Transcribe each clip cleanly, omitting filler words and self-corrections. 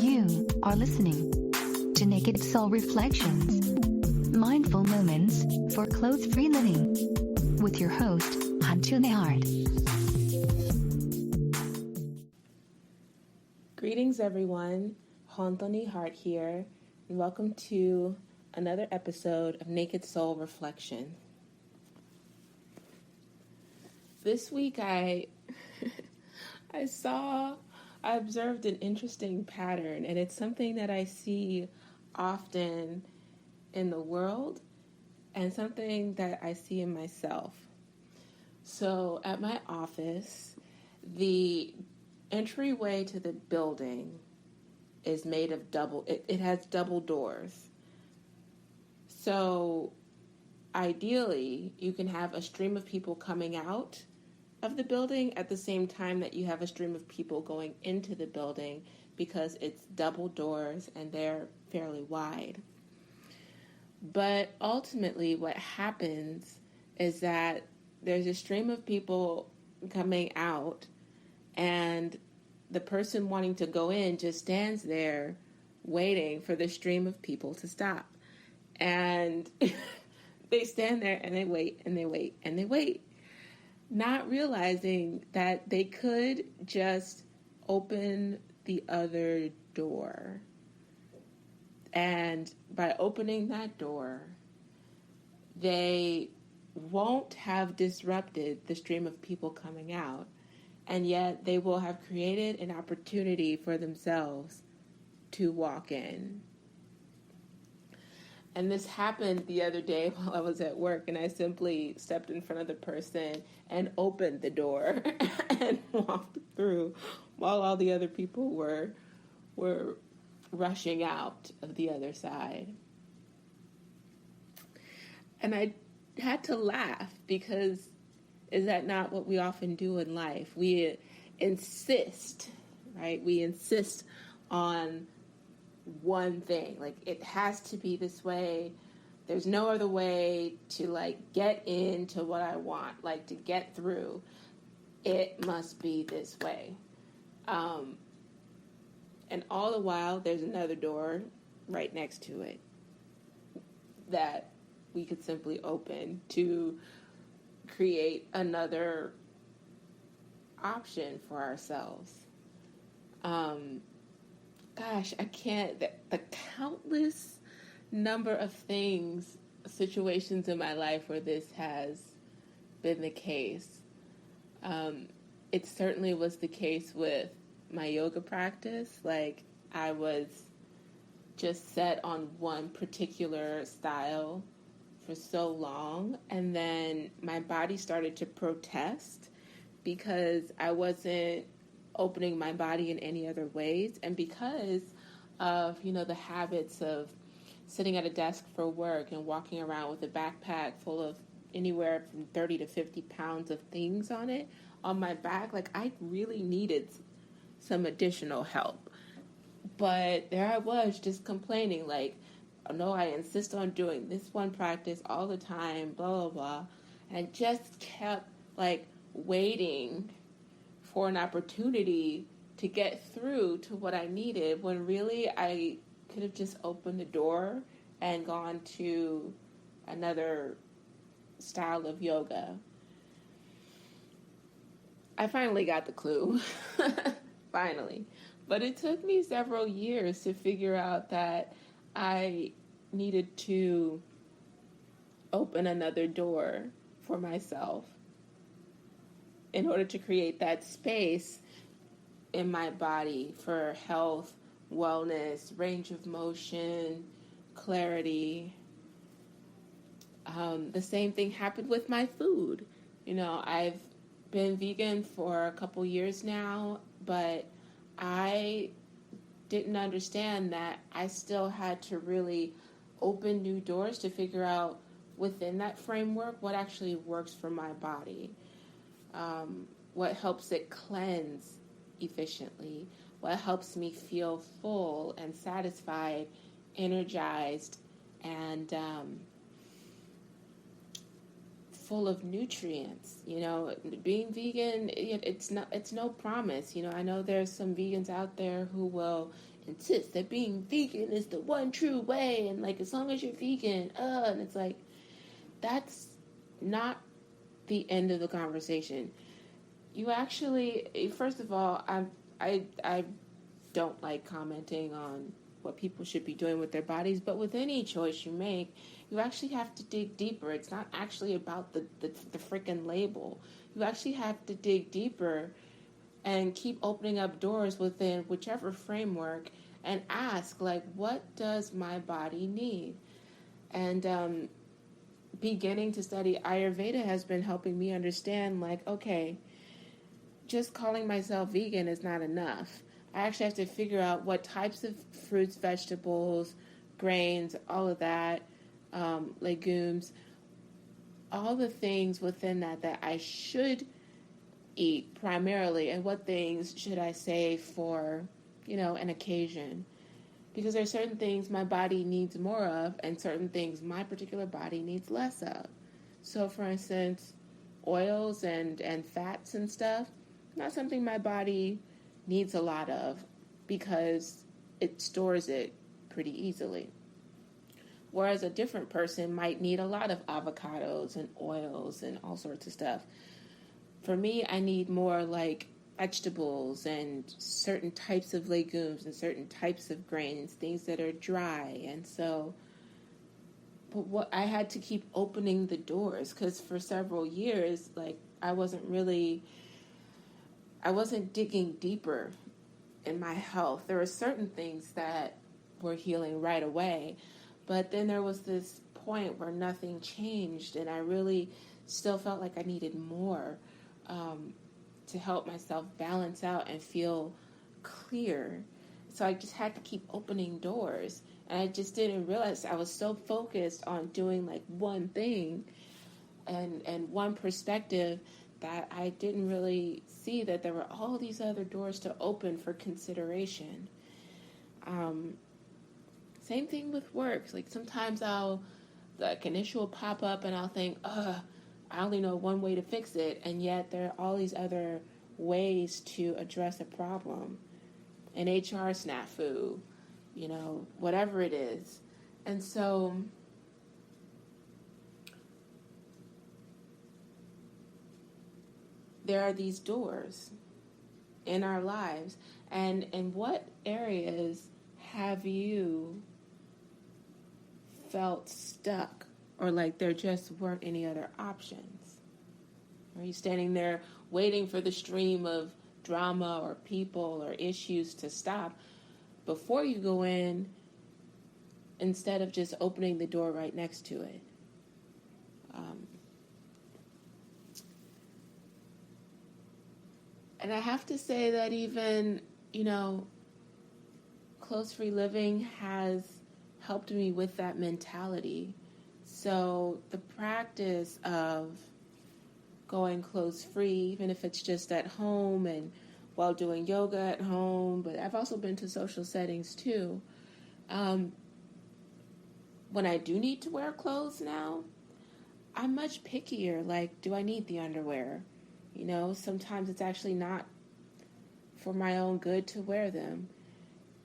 You are listening to Naked Soul Reflections, Mindful Moments for Clothes-Free Living, with your host, Hantu Nehart. Greetings, everyone. Hantu Nehart here, and welcome to another episode of Naked Soul Reflection. This week, I observed an interesting pattern, and it's something that I see often in the world and something that I see in myself. So at my office, the entryway to the building is made of it has double doors. So ideally, you can have a stream of people coming out of the building at the same time that you have a stream of people going into the building, because it's double doors and they're fairly wide. But ultimately what happens is that there's a stream of people coming out, and the person wanting to go in just stands there waiting for the stream of people to stop. And they stand there and they wait and they wait and they wait, not realizing that they could just open the other door. And by opening that door, they won't have disrupted the stream of people coming out, and yet they will have created an opportunity for themselves to walk in. And this happened the other day while I was at work, and I simply stepped in front of the person and opened the door and walked through while all the other people were rushing out of the other side. And I had to laugh, because is that not what we often do in life? We insist, right? We insist on one thing. Like, it has to be this way. There's no other way to, get into what I want, to get through. It must be this way. And all the while, there's another door right next to it that we could simply open to create another option for ourselves. I can't, the countless number of situations in my life where this has been the case. It certainly was the case with my yoga practice. I was just set on one particular style for so long, and then my body started to protest because I wasn't opening my body in any other ways, and because of the habits of sitting at a desk for work and walking around with a backpack full of anywhere from 30 to 50 pounds of things on my back. I really needed some additional help. But there I was, just complaining, no, I insist on doing this one practice all the time, blah, blah, blah. And I just kept, waiting for an opportunity to get through to what I needed, when really I could have just opened the door and gone to another style of yoga. I finally got the clue. Finally. But it took me several years to figure out that I needed to open another door for myself in order to create that space in my body for health, wellness, range of motion, clarity. The same thing happened with my food. I've been vegan for a couple years now, but I didn't understand that I still had to really open new doors to figure out within that framework what actually works for my body, what helps it cleanse efficiently, what helps me feel full and satisfied, energized, and full of nutrients. Being vegan, it's no promise. I know there's some vegans out there who will insist that being vegan is the one true way, and like, as long as you're vegan, and it's like, that's not the end of the conversation. You actually, first of all, I don't like commenting on what people should be doing with their bodies, but with any choice you make, you actually have to dig deeper. It's not actually about the freaking label. You actually have to dig deeper and keep opening up doors within whichever framework and ask, like, what does my body need? And beginning to study Ayurveda has been helping me understand, like, okay, just calling myself vegan is not enough. I actually have to figure out what types of fruits, vegetables, grains, all of that, legumes, all the things within that I should eat primarily, and what things should I save for, an occasion. Because there's certain things my body needs more of, and certain things my particular body needs less of. So, for instance, oils and fats and stuff, not something my body needs a lot of, because it stores it pretty easily. Whereas a different person might need a lot of avocados and oils and all sorts of stuff. For me, I need more like vegetables and certain types of legumes and certain types of grains, things that are dry. And so, but what I had to keep opening the doors, because for several years, like, I wasn't digging deeper in my health. There were certain things that were healing right away, but then there was this point where nothing changed, and I really still felt like I needed more to help myself balance out and feel clear. So I just had to keep opening doors, and I just didn't realize I was so focused on doing like one thing and one perspective that I didn't really see that there were all these other doors to open for consideration. Same thing with work. Like, sometimes an issue will pop up and I'll think, I only know one way to fix it, and yet there are all these other ways to address a problem. An HR snafu, whatever it is. And so there are these doors in our lives, and in what areas have you felt stuck, or like there just weren't any other options? Are you standing there waiting for the stream of drama or people or issues to stop before you go in, instead of just opening the door right next to it? And I have to say that even, close free living has helped me with that mentality. So the practice of going close free, even if it's just at home and while doing yoga at home, but I've also been to social settings too. When I do need to wear clothes now, I'm much pickier. Like, do I need the underwear? Sometimes it's actually not for my own good to wear them.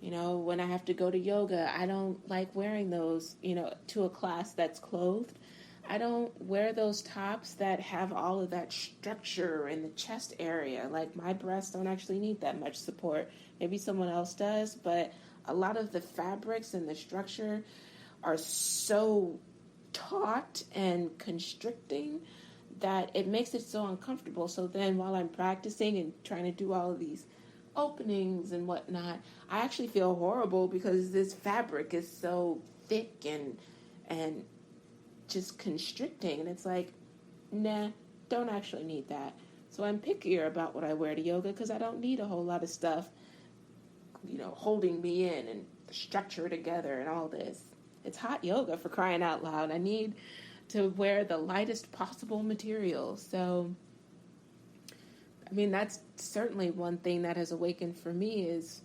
When I have to go to yoga, I don't like wearing those, to a class that's clothed. I don't wear those tops that have all of that structure in the chest area. Like, my breasts don't actually need that much support. Maybe someone else does, but a lot of the fabrics and the structure are so taut and constricting that it makes it so uncomfortable. So then while I'm practicing and trying to do all of these openings and whatnot, I actually feel horrible because this fabric is so thick and just constricting. And it's like, nah, don't actually need that. So I'm pickier about what I wear to yoga, because I don't need a whole lot of stuff, holding me in and the structure together and all this. It's hot yoga, for crying out loud. I need to wear the lightest possible material. So, that's certainly one thing that has awakened for me is,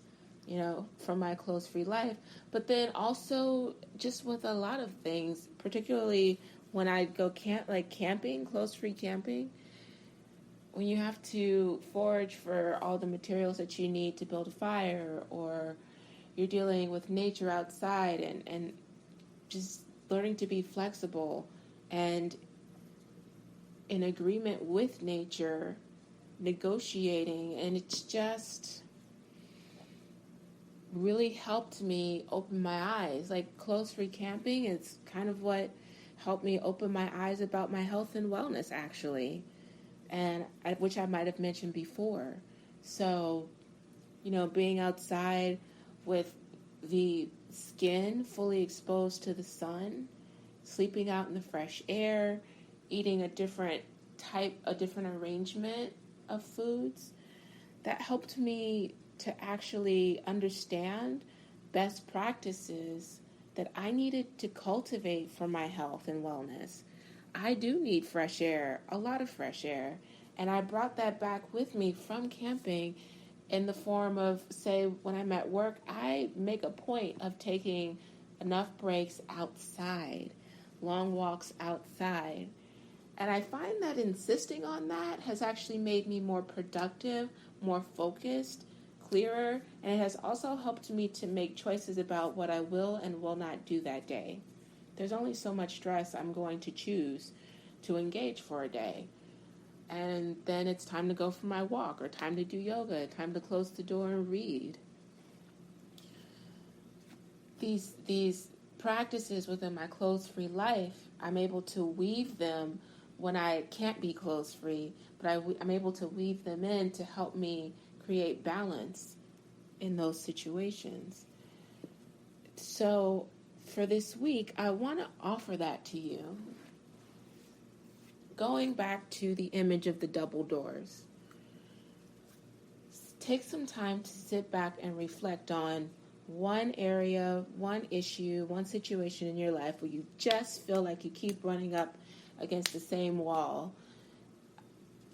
from my close free life. But then also just with a lot of things, particularly when I go camping, clothes free camping, when you have to forage for all the materials that you need to build a fire, or you're dealing with nature outside, and just learning to be flexible and in agreement with nature, negotiating, and it's just really helped me open my eyes. Like clothes free camping is kind of what helped me open my eyes about my health and wellness, actually, and which I might have mentioned before. So, being outside with the skin fully exposed to the sun, sleeping out in the fresh air, eating a different arrangement of foods, that helped me to actually understand best practices that I needed to cultivate for my health and wellness. I do need fresh air, a lot of fresh air, and I brought that back with me from camping in the form of, say, when I'm at work, I make a point of taking enough breaks outside, long walks outside. And I find that insisting on that has actually made me more productive, more focused, clearer, and it has also helped me to make choices about what I will and will not do that day. There's only so much stress I'm going to choose to engage for a day. And then it's time to go for my walk, or time to do yoga, time to close the door and read. These practices within my clothes-free life, I'm able to weave them when I can't be clothes-free, but I'm able to weave them in to help me create balance in those situations. So for this week, I want to offer that to you. Going back to the image of the double doors, take some time to sit back and reflect on one area, one issue, one situation in your life where you just feel like you keep running up against the same wall.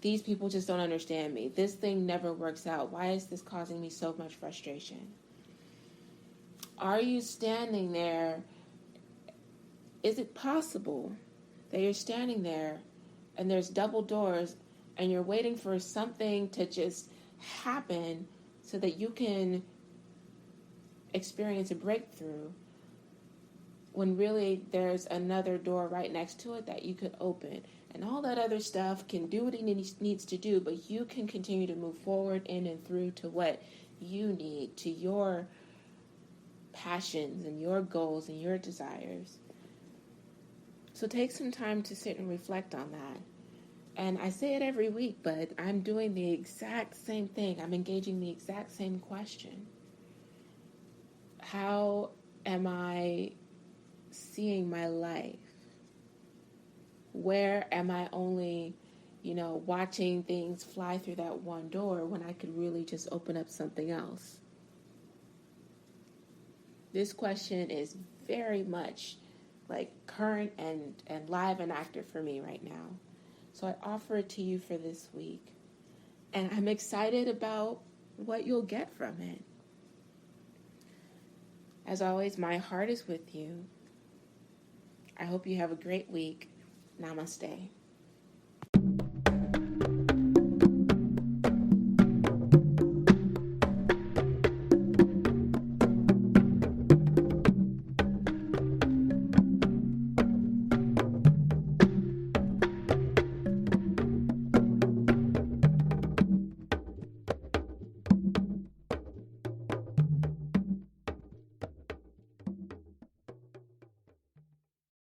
These people just don't understand me. This thing never works out. Why is this causing me so much frustration? Are you standing there? Is it possible that you're standing there and there's double doors and you're waiting for something to just happen so that you can experience a breakthrough, when really there's another door right next to it that you could open? And all that other stuff can do what it needs to do, but you can continue to move forward in and through to what you need, to your passions and your goals and your desires. So take some time to sit and reflect on that. And I say it every week, but I'm doing the exact same thing. I'm engaging the exact same question. How am I seeing my life? Where am I only, watching things fly through that one door when I could really just open up something else? This question is very much like current and live and active for me right now. So I offer it to you for this week. And I'm excited about what you'll get from it. As always, my heart is with you. I hope you have a great week. Namaste.